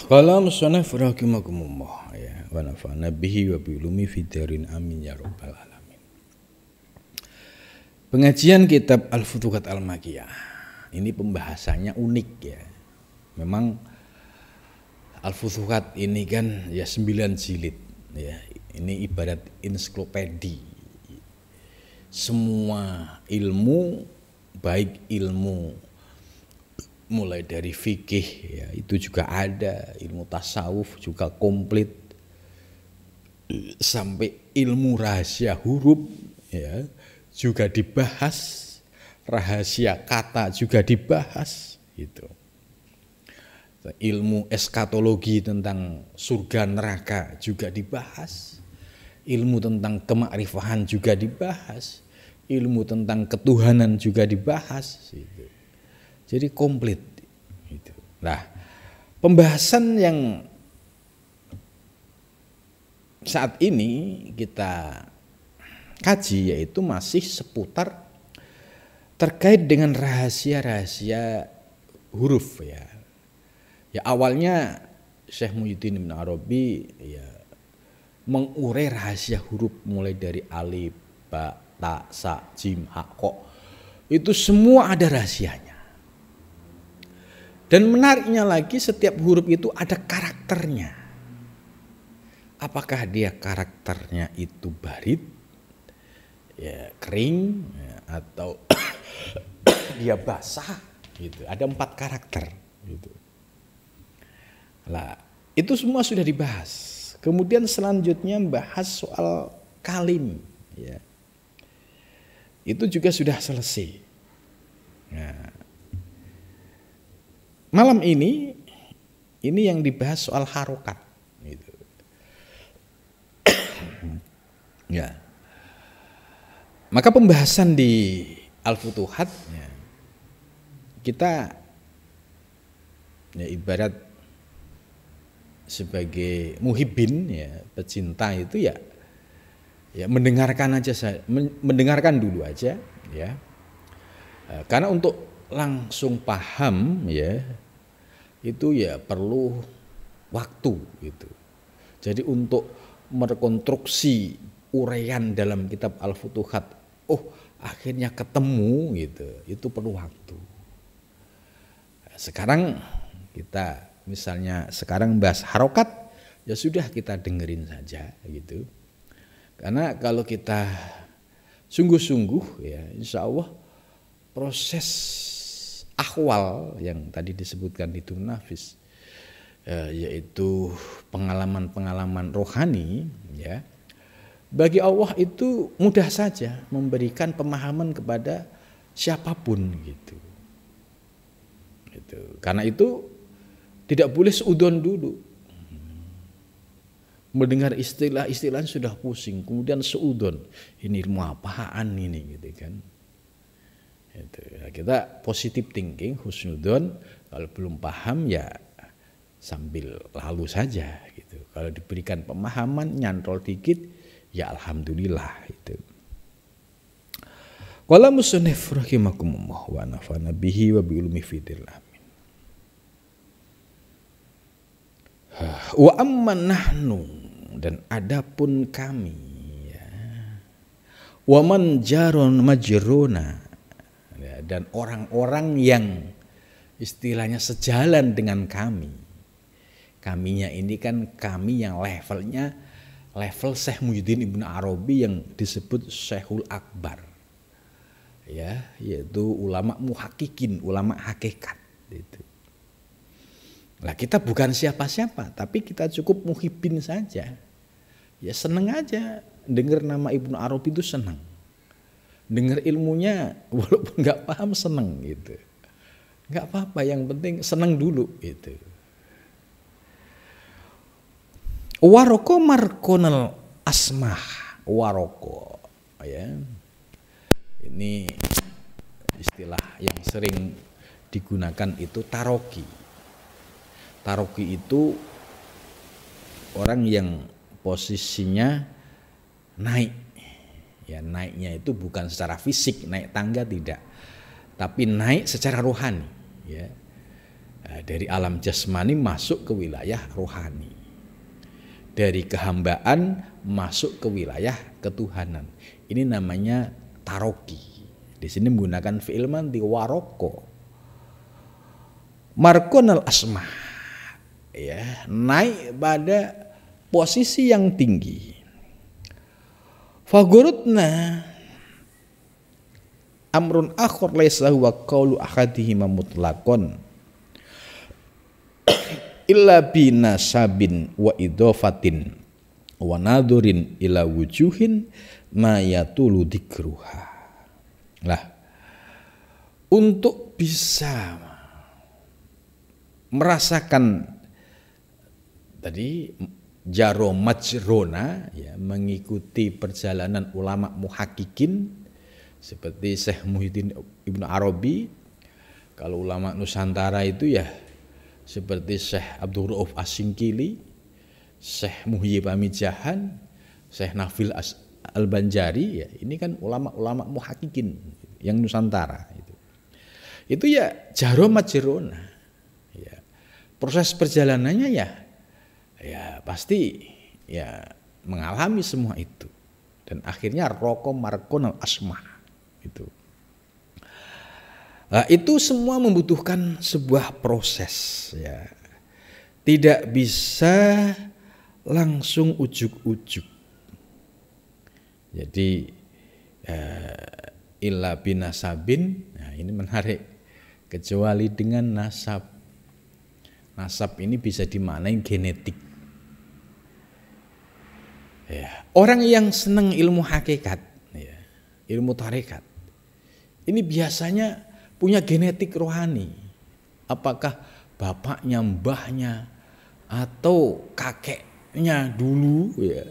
Qala musannaf rahimakumullah ya wa nafa'ana bihi wa bi ulumi fidarin amin ya rabbal alamin. Pengajian kitab Al-Futuhat Al-Makkiyah. Ini pembahasannya unik ya. Memang Al-Futuhat ini kan ya 9 jilid ya. Ini ibarat ensiklopedi. Semua ilmu, baik ilmu mulai dari fikih ya itu juga ada, ilmu tasawuf juga komplit, sampai ilmu rahasia huruf ya juga dibahas, rahasia kata juga dibahas gitu. Ilmu eskatologi tentang surga neraka juga dibahas, ilmu tentang kemakrifahan juga dibahas, ilmu tentang ketuhanan juga dibahas gitu. Jadi komplit gitu. Nah, pembahasan yang saat ini kita kaji yaitu masih seputar terkait dengan rahasia-rahasia huruf ya. Ya awalnya Syekh Muhyiddin Ibn Arabi ya mengurai rahasia huruf mulai dari alif, ba, ta, sa, jim, ha, ko. Itu semua ada rahasianya. Dan menariknya lagi setiap huruf itu ada karakternya. Apakah dia karakternya itu barid, ya, kering, ya, atau dia basah, gitu. Ada 4 karakter. Gitu. Nah, itu semua sudah dibahas. Kemudian selanjutnya bahas soal kalim, ya. Itu juga sudah selesai. Nah, malam ini yang dibahas soal harokat gitu. Ya. Maka pembahasan di Al-Futuhat ya, kita ya ibarat sebagai muhibbin ya, pecinta itu ya mendengarkan aja, mendengarkan dulu aja ya. Karena untuk langsung paham ya itu ya perlu waktu gitu. Jadi untuk merekonstruksi uraian dalam kitab Al-Futuhat, akhirnya ketemu gitu, itu perlu waktu. Sekarang kita misalnya sekarang bahas harokat, ya sudah kita dengerin saja gitu. Karena kalau kita sungguh-sungguh ya insya Allah proses ahwal yang tadi disebutkan di Nafis yaitu pengalaman-pengalaman rohani ya, bagi Allah itu mudah saja memberikan pemahaman kepada siapapun gitu. Karena itu tidak boleh seudon dulu. Mendengar istilah-istilah sudah pusing, kemudian seudon, ini ilmu apaan ini gitu kan. Kita positive thinking, husnudon, kalau belum paham ya sambil lalu saja gitu. Kalau diberikan pemahaman nyantol dikit ya alhamdulillah itu. Qala musannif rahimakumullah wa nafa'ana bihi wa bi ulumi fidil amin. Wa amman nahnu, dan adapun kami ya. Wa man jaron majruna, dan orang-orang yang istilahnya sejalan dengan kami. Kaminya ini kan kami yang levelnya level Syekh Muhyiddin Ibn Arabi yang disebut Syekhul Akbar. Ya, yaitu ulama muhakkikin, ulama hakikat gitu. Nah, kita bukan siapa-siapa, tapi kita cukup muhibbin saja. Ya seneng aja dengar nama Ibn Arabi itu senang. Dengar ilmunya walaupun nggak paham seneng gitu, nggak apa-apa, yang penting seneng dulu gitu. Waroko markonal asmah, waroko ya, ini istilah yang sering digunakan itu taroki. Taroki itu orang yang posisinya naik. Ya, naiknya itu bukan secara fisik, naik tangga tidak, tapi naik secara rohani. Ya. Dari alam jasmani masuk ke wilayah rohani. Dari kehambaan masuk ke wilayah ketuhanan. Ini namanya taroki. Di sini menggunakan fi'il madhi waroko. Markonal asma. Ya, naik pada posisi yang tinggi. Fagurutna amrun akhar laisa huwa qaulu ahadihima mutlaqan illa binasabin wa idofatin wa nadhurin ila wujuhin ma yatulu dzikruha. Lah, untuk bisa merasakan tadi jaro majrona, ya, mengikuti perjalanan ulama muhakkikin seperti Syekh Muhyiddin Ibnu Arabi. Kalau ulama Nusantara itu ya seperti Syekh Abdul Rauf As-Singkili, Syekh Muhyi Pamijahan, Syekh Nafil Al-Banjari, ya, ini kan ulama-ulama muhakkikin yang Nusantara itu ya jaro majrona, ya. Proses perjalanannya ya pasti ya mengalami semua itu, dan akhirnya roko markonal asma itu. Nah, itu semua membutuhkan sebuah proses, ya. Tidak bisa langsung ujuk-ujuk. Jadi illa binasabin, nah ini menarik, kecuali dengan nasab. Nasab ini bisa dimaknai genetik. Ya, orang yang senang ilmu hakikat, ya, ilmu tarekat, ini biasanya punya genetik rohani. Apakah bapaknya, mbahnya, atau kakeknya dulu, ya,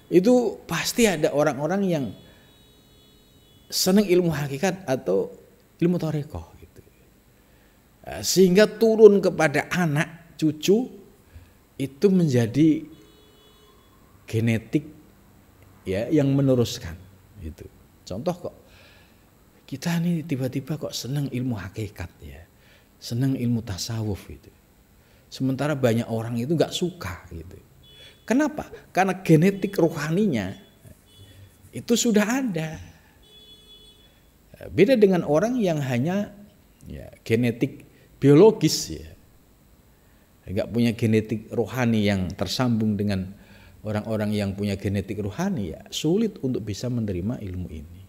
itu pasti ada orang-orang yang senang ilmu hakikat atau ilmu tarekat, gitu. Sehingga turun kepada anak, cucu, itu menjadi genetik, ya, yang meneruskan. Gitu. Contoh kok, kita nih tiba-tiba kok senang ilmu hakikat, ya, senang ilmu tasawuf gitu. Sementara banyak orang itu nggak suka gitu. Kenapa? Karena genetik rohaninya itu sudah ada. Beda dengan orang yang hanya, ya, genetik biologis, ya, nggak punya genetik rohani yang tersambung dengan orang-orang yang punya genetik rohani, ya sulit untuk bisa menerima ilmu ini.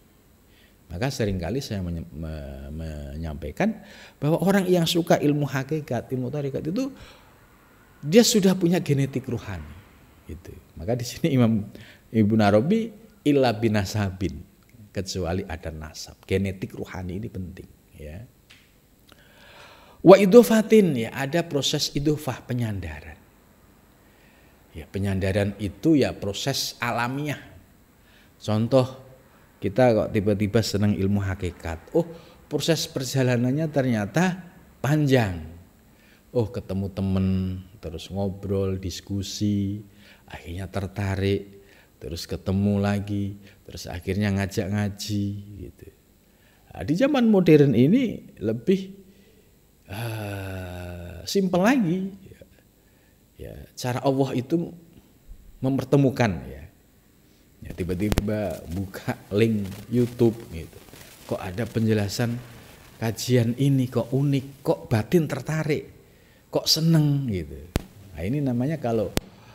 Maka seringkali saya menyampaikan bahwa orang yang suka ilmu hakikat, ilmu tarekat itu dia sudah punya genetik rohani. Gitu. Maka di sini Imam Ibnu Arabi illa binasabin, kecuali ada nasab. Genetik rohani ini penting, ya. Wa idofatin, ya, ada proses idofah, penyandaran. Ya, penyandaran itu ya proses alamiah. Contoh, kita kok tiba-tiba senang ilmu hakikat. Oh, proses perjalanannya ternyata panjang. Oh, ketemu temen, terus ngobrol, diskusi, akhirnya tertarik, terus ketemu lagi, terus akhirnya ngajak ngaji, gitu. Nah, di zaman modern ini lebih simpel lagi. Ya, cara Allah itu mempertemukan, ya. Ya, tiba-tiba buka link YouTube gitu. Kok ada penjelasan kajian ini, kok unik, kok batin tertarik, kok seneng gitu. Nah, ini namanya kalau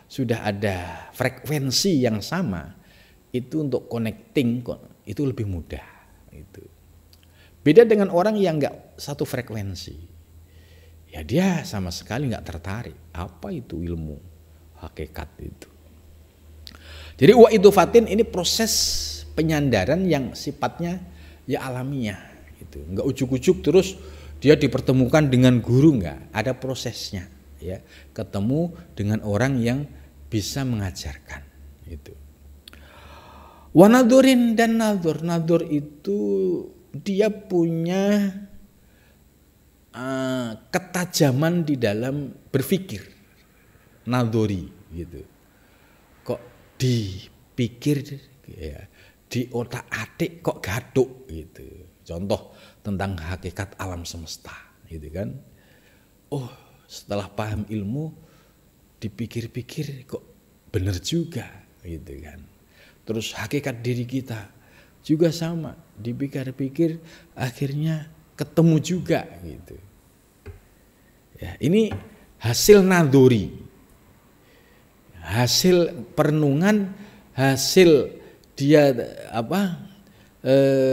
sudah ada frekuensi yang sama, itu untuk connecting itu lebih mudah gitu. Beda dengan orang yang nggak satu frekuensi. Ya dia sama sekali nggak tertarik. Apa itu ilmu hakikat itu? Jadi wa idofatin ini proses penyandaran yang sifatnya ya alamiah gitu. Enggak ujuk-ujuk terus dia dipertemukan dengan guru, enggak, ada prosesnya, ya. Ketemu dengan orang yang bisa mengajarkan gitu. Wa nadhurin, dan nadhur itu dia punya ketajaman di dalam berpikir. Nadhuri gitu. Dipikir, ya, di otak-atik kok gaduk gitu. Contoh tentang hakikat alam semesta gitu kan. Oh, Setelah paham ilmu, dipikir-pikir kok benar juga gitu kan. Terus hakikat diri kita juga sama, dipikir-pikir akhirnya ketemu juga gitu. Ya, ini hasil nadori, hasil perenungan, hasil dia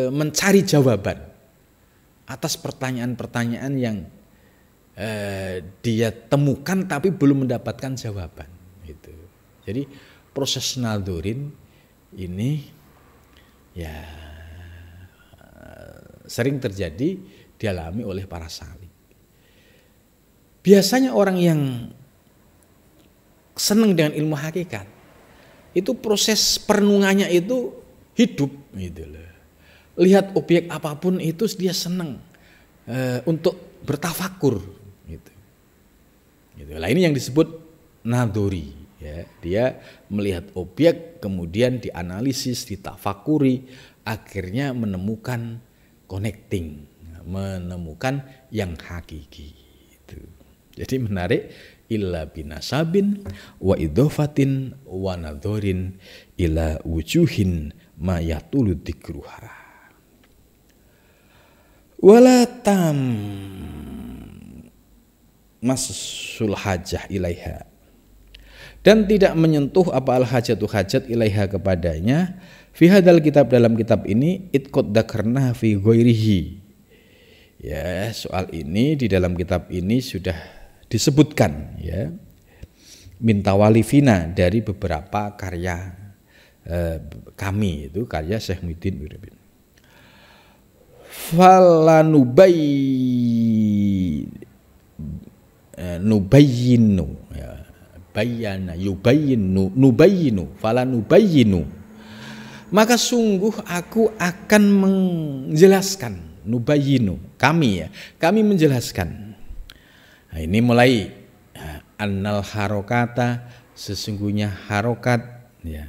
mencari jawaban atas pertanyaan-pertanyaan yang dia temukan tapi belum mendapatkan jawaban gitu. Jadi proses nadorin ini ya sering terjadi dialami oleh para salik. Biasanya orang yang senang dengan ilmu hakikat itu proses perenungannya itu hidup gitu loh. Lihat objek apapun itu dia senang untuk bertafakur gitu. Lah ini yang disebut nadori ya. Dia melihat objek kemudian dianalisis, ditafakuri, akhirnya menemukan connecting, menemukan yang hakiki itu. Jadi menarik, illa binasabin wa idhofatin wa nadhorin ila wujuhin ma yatulu dzikruha wala tam masul hajah ilaiha, dan tidak menyentuh apa al hajatu hajat ilaiha kepadanya, fi hadal kitab dalam kitab ini itqad dzakarna fi ghairihi. Ya, soal ini di dalam kitab ini sudah disebutkan ya, minta walifina dari beberapa karya kami, itu karya Syekh Muhyiddin Wirabin. Nubayyinu ya, bayana yubayyinu nubayyinu falanubayyinu, maka sungguh aku akan menjelaskan, nubayyinu kami menjelaskan. Nah, ini mulai annal harokata, sesungguhnya harokat ya.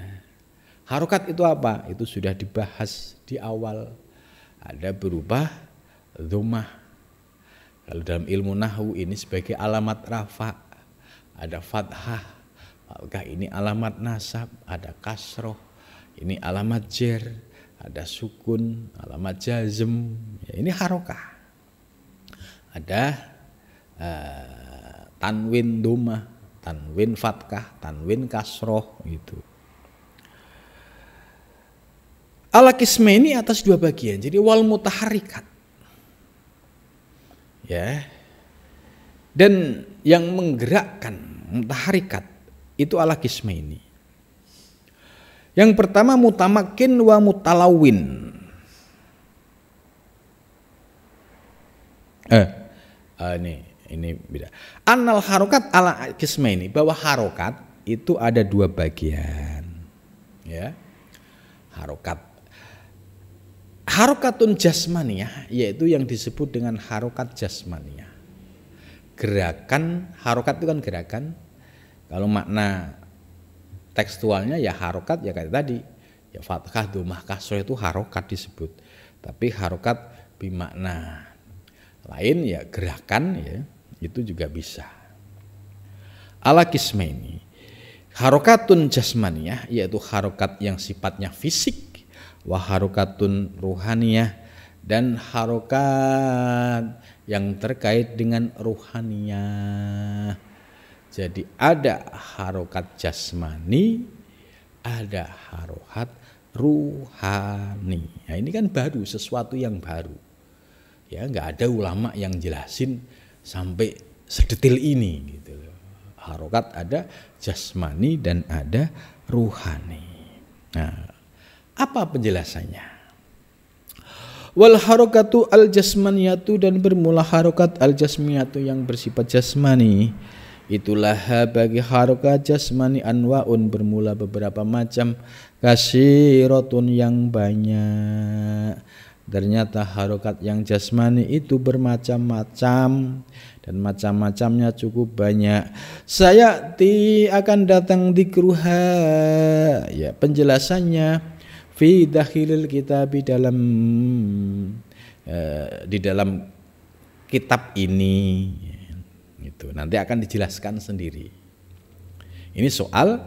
Harokat itu apa? Itu sudah dibahas di awal. Ada berupa dhammah. Kalau dalam ilmu nahwu ini sebagai alamat rafa, ada fathah, maka ini alamat nasab, ada kasroh, ini alamat jer, ada sukun, alamat jazm, ya, ini harokah. Ada tanwin dhammah, tanwin fathah, tanwin kasroh gitu. Al-qismaini atas dua bagian. Jadi wal mutaharikat. Ya. Dan yang menggerakkan mutaharikat itu al-qismaini. Yang pertama mutamakin wa mutalawin. Ini beda. Annal harokat ala qismaini, bahwa harokat itu ada dua bagian. Ya. Harokatun jasmaniyah, yaitu yang disebut dengan harokat jasmaniyah. Gerakan, harokat itu kan gerakan. Kalau makna tekstualnya ya harokat ya kayak tadi, ya fathah, dhammah, kasroh itu harokat disebut. Tapi harokat bimakna lain ya gerakan ya, itu juga bisa. Ala qismaini, harokatun jasmaniyah, yaitu harokat yang sifatnya fisik, wa harokatun ruhaniyah, dan harokat yang terkait dengan ruhaniyah. Jadi ada harokat jasmani, ada harokat ruhani. Nah, ini kan baru, sesuatu yang baru. Ya, nggak ada ulama yang jelasin sampai sedetil ini gitu. Harokat ada jasmani dan ada ruhani. Nah, apa penjelasannya? Wal harokatu al jasmaniyatu, dan bermula harokat al jasmaniyatu yang bersifat jasmani. Itulah bagi harokat jasmani anwaun, bermula beberapa macam, kasirotun yang banyak. Ternyata harokat yang jasmani itu bermacam-macam, dan macam-macamnya cukup banyak. Saya akan datang dzikruha, ya penjelasannya, fi dakhilil kitab, di dalam kitab ini. Itu nanti akan dijelaskan sendiri. Ini soal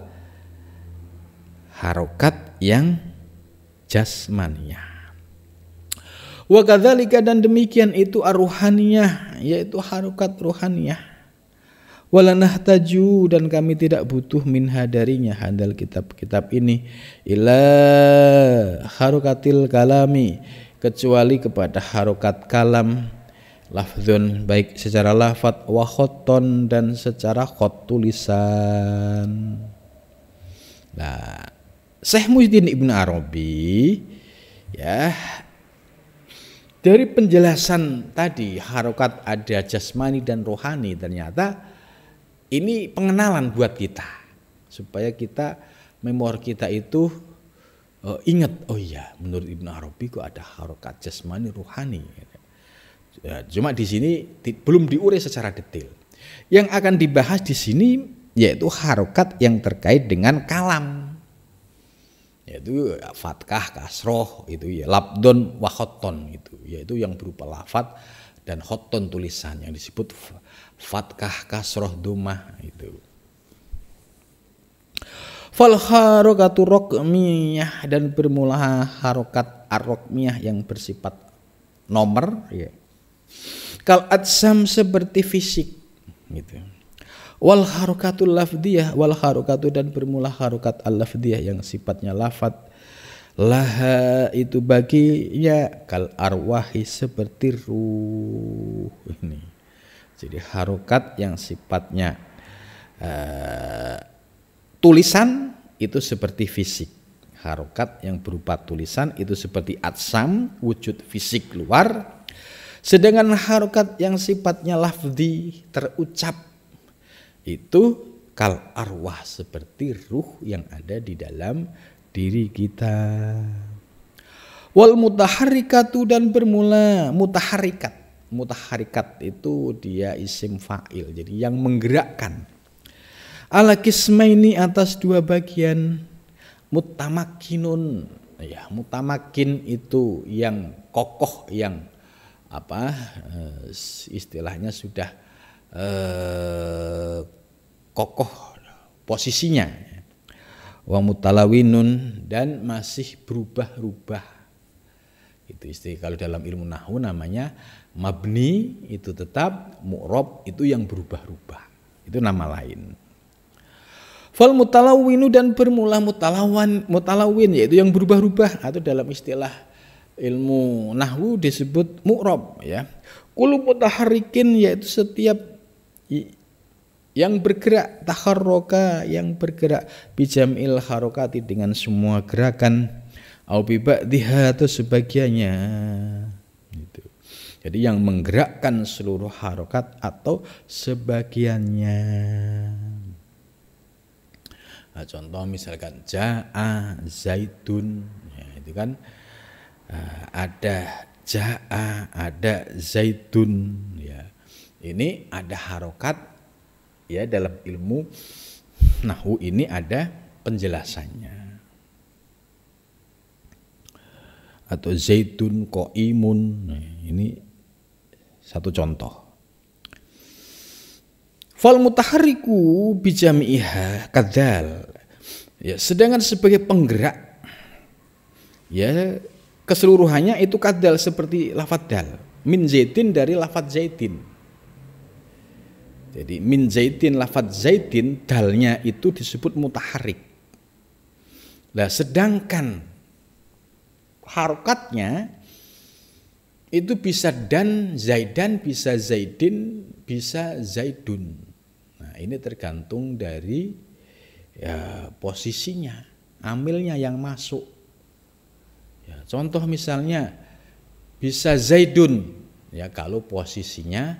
harokat yang jasmaniyah. Wa kadzalika, dan demikian itu ar-ruhaniyah, yaitu harokat ruhaniyah. Wala nahtaju, dan kami tidak butuh minha darinya, handal kitab-kitab ini, ila harokatil kalami, kecuali kepada harokat kalam, lafdzun, baik secara lafadz, wa khotton, dan secara khot tulisan. Nah, Syekh Muhyiddin Ibn Arabi ya, dari penjelasan tadi harokat ada jasmani dan rohani, ternyata ini pengenalan buat kita supaya kita, memori kita itu ingat, oh iya, menurut Ibn Arabi kok ada harokat jasmani rohani. Ya, cuma di sini belum diurai secara detail. Yang akan dibahas di sini yaitu harokat yang terkait dengan kalam, yaitu fatkah, kasroh, itu ya, labdon wa khotton, itu yaitu yang berupa lafat dan khotton tulisan, yang disebut fatkah, kasroh, domah itu. Fal harokatu rokmiyah, dan bermula harokat ar-rokmiyah yang bersifat nomor, ya. Kal atsam, seperti fisik, gitu. Wal harokatul lafdiyah, wal harokatu, dan bermula harokat al-lafdiyah yang sifatnya lafat, laha, itu baginya, kal arwahi, seperti ruh. Ini jadi harokat yang sifatnya tulisan itu seperti fisik. Harokat yang berupa tulisan itu seperti atsam, wujud fisik luar. Sedangkan harokat yang sifatnya lafzi, terucap, itu kal arwah, seperti ruh yang ada di dalam diri kita. Wal mutaharrikatu, dan bermula mutaharikat. Mutaharikat itu dia isim fa'il, jadi yang menggerakkan. Ala kismaini, atas dua bagian. Mutamakinun, ya, mutamakin itu yang kokoh, yang istilahnya sudah kokoh posisinya. Wa mutalawinun, dan masih berubah-ubah. Itu istilah kalau dalam ilmu nahwu namanya mabni, itu tetap, mu'rob itu yang berubah-ubah, itu nama lain. Fal mutalawinu, dan bermula mutalawin, yaitu yang berubah-ubah, atau dalam istilah ilmu nahwu disebut mu'rob, ya. Kullu mutaharrikin, yaitu setiap yang bergerak, taharroka, yang bergerak, bijamil harokati, dengan semua gerakan, au bi ba'dhiha, atau sebagiannya, gitu. Jadi yang menggerakkan seluruh harokat atau sebagiannya. Nah, contoh misalkan ja'a zaidun, ya, itu kan ada ja'a, ada zaidun, ya. Ini ada harokat, ya, dalam ilmu nahwu ini ada penjelasannya. Atau zaidun qaimun, nah, ini satu contoh. Fal mutaharriku bijami'iha kadzal, ya, sedangkan sebagai penggerak, ya, keseluruhannya itu kadzal, seperti lafadz dal. Min zaidin, dari lafadz zaidin. Jadi min zaidin, lafadz zaidin, dalnya itu disebut mutaharrik. Nah, sedangkan harokatnya itu bisa dan zaidan, bisa zaidin, bisa zaidun. Nah, ini tergantung dari, ya, posisinya, amilnya yang masuk. Ya, contoh misalnya bisa zaidun, ya, kalau posisinya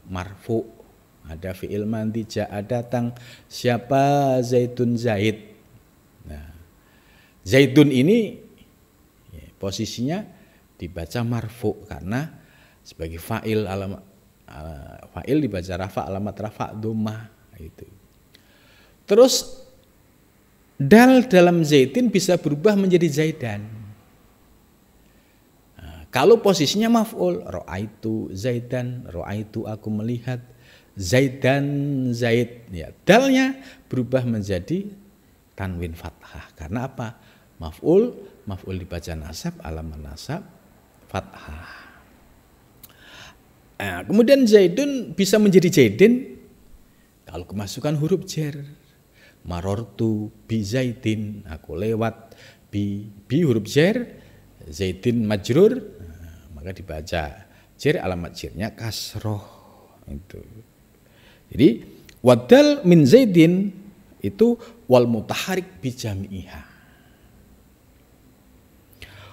marfu, ada fi'il madhi, ja'a, datang, siapa zaidun, zaid. Nah, zaidun ini, ya, posisinya dibaca marfu karena sebagai fa'il, fa'il dibaca rafa, alamat rafa dhammah, itu. Terus dal dalam zaidin bisa berubah menjadi zaidan. Nah, kalau posisinya maf'ul, ra'aitu zaidan, ra'aitu, aku melihat Zaidan Zaid. Ya, dalnya berubah menjadi tanwin fathah. Karena apa? Maf'ul dibaca nasab, alamat nasab fathah. Nah, kemudian Zaidun bisa menjadi Zaidin kalau kemasukan huruf jar. Marortu bi Zaidin, aku lewat bi huruf jar, Zaidin majrur, maka dibaca jar, alamat jarnya kasroh. Itu. Jadi wadal min Zaidin itu wal mutaharik bi jami'iha.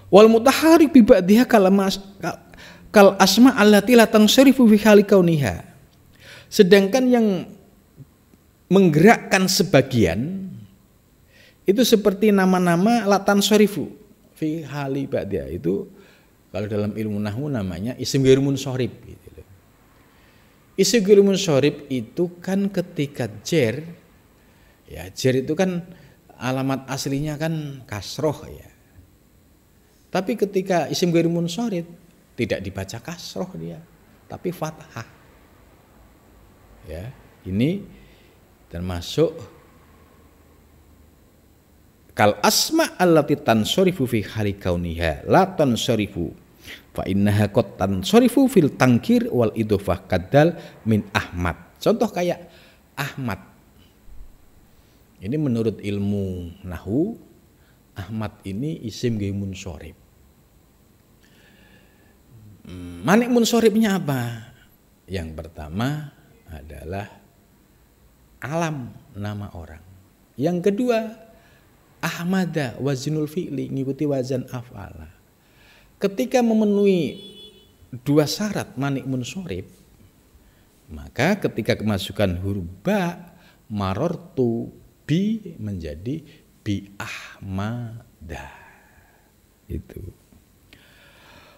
Wal mutaharik bi ba'diha kal asma allati la tansarifu fi hali kauniha. Sedangkan yang menggerakkan sebagian itu seperti nama-nama la tansarifu fi hali ba'diha, itu kalau dalam ilmu nahwu namanya isim ghair munsharif gitu. Isim ghair munsharif itu kan ketika jar, ya jar itu kan alamat aslinya kan kasroh ya. Tapi ketika isim ghair munsharif tidak dibaca kasroh dia, tapi fathah. Ya, ini termasuk kal asma allati tansarifu fi hali kauniha la tansarifu fa innaha qad tansarifu fil tangkir wal idhofah kadal min Ahmad. Contoh kayak Ahmad. Ini menurut ilmu nahwu, Ahmad ini isim ghair munsharif. Manik munsharifnya apa? Yang pertama adalah alam, nama orang. Yang kedua Ahmada wazinul fi'li, ngikuti wazan af'ala. Ketika memenuhi dua syarat manik munsharif, maka ketika kemasukan huruf ba, marortu bi menjadi bi Ahmada. Itu.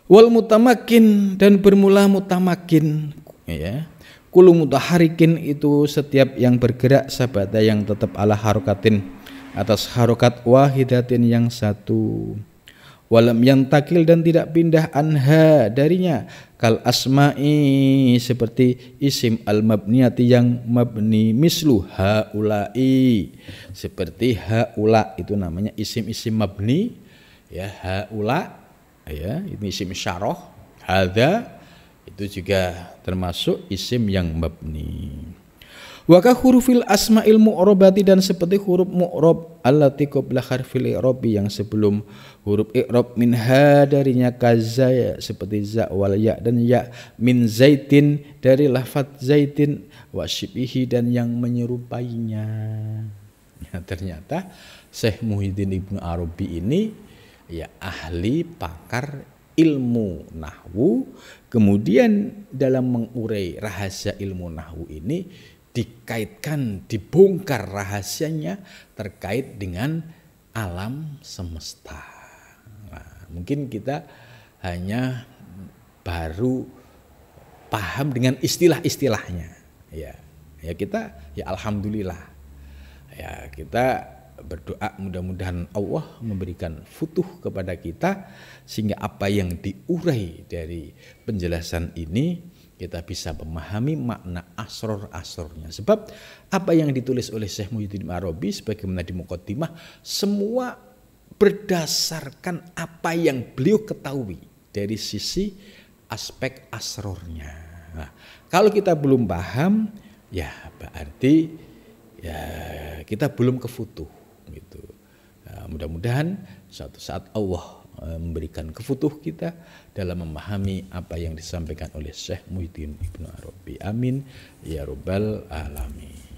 Wal mutamakin, dan bermula mutamakin, ya. Kulu mutaharikin itu setiap yang bergerak sabada yang tetap ala harokatin, atas harokat wahidatin yang satu. Walam yantakil, dan tidak pindah anha darinya, kal asma'i seperti isim al mabniyati yang mabni, mislu haula'i, seperti haula itu namanya isim-isim mabni, ya, haula. Ya, ini isim isyarah. Hadza itu juga termasuk isim yang mabni. Wa ka hurufil asma'il mu'rabati, dan seperti huruf mu'rab allati qabla harfil i'rabi, yang sebelum huruf i'rab, minha darinya kaza, ya, seperti za wal ya dan ya, min zaitin dari lafaz zaitin, wa syibihi dan yang menyerupainya. Ya, ternyata Syekh Muhyiddin Ibnu Arabi ini ya ahli pakar ilmu nahwu, kemudian dalam mengurai rahasia ilmu nahwu ini dikaitkan, dibongkar rahasianya terkait dengan alam semesta. Nah, mungkin kita hanya baru paham dengan istilah-istilahnya, ya kita ya alhamdulillah, ya kita berdoa mudah-mudahan Allah memberikan futuh kepada kita sehingga apa yang diurai dari penjelasan ini kita bisa memahami makna asror-asrornya. Sebab apa yang ditulis oleh Syekh Muhyiddin Arabi sebagaimana di muqaddimah semua berdasarkan apa yang beliau ketahui dari sisi aspek asrornya. Nah, kalau kita belum paham, ya berarti ya kita belum kefutuh. Gitu. Nah, mudah-mudahan suatu saat Allah memberikan kefutuh kita dalam memahami apa yang disampaikan oleh Syekh Muhyiddin Ibnu Arabi. Amin ya rabbal alamin.